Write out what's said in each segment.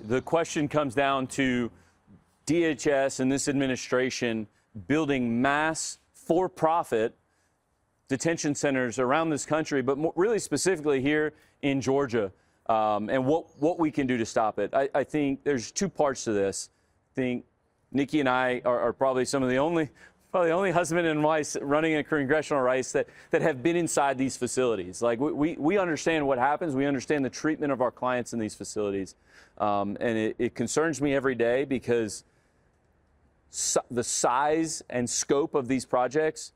The question comes down to DHS and this administration building mass for-profit detention centers around this country, but really specifically here in Georgia, and what we can do to stop it. I think there's two parts to this. I think Nikki and I are probably some of the only husband and wife running a congressional race that have been inside these facilities. Like, we understand what happens. We understand the treatment of our clients in these facilities. And it concerns me every day because the size and scope of these projects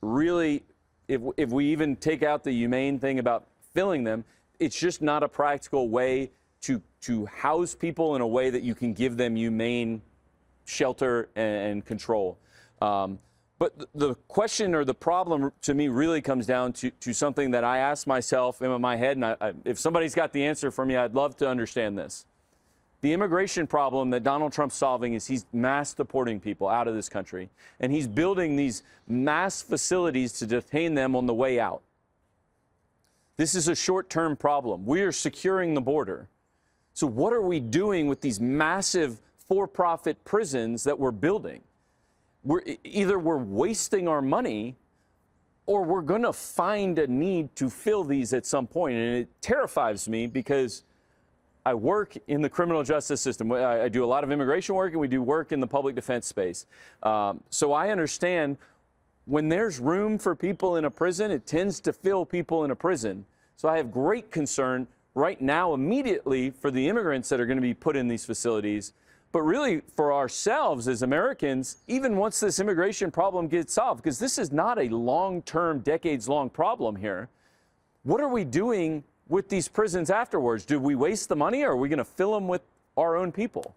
really, if we even take out the humane thing about filling them, it's just not a practical way to house people in a way that you can give them humane shelter and control. But the question or the problem to me really comes down to something that I ask myself in my head, and if somebody's got the answer for me, I'd love to understand this. The immigration problem that Donald Trump's solving is he's mass deporting people out of this country, and he's building these mass facilities to detain them on the way out. This is a short-term problem. We are securing the border. So what are we doing with these massive for-profit prisons that we're building? Either we're wasting our money or we're going to find a need to fill these at some point. And it terrifies me because I work in the criminal justice system. I do a lot of immigration work, and we do work in the public defense space. So I understand when there's room for people in a prison, it tends to fill people in a prison. So I have great concern right now immediately for the immigrants that are going to be put in these facilities, but really for ourselves as Americans, even once this immigration problem gets solved, because this is not a long-term, decades-long problem here. What are we doing with these prisons afterwards? Do we waste the money, or are we going to fill them with our own people?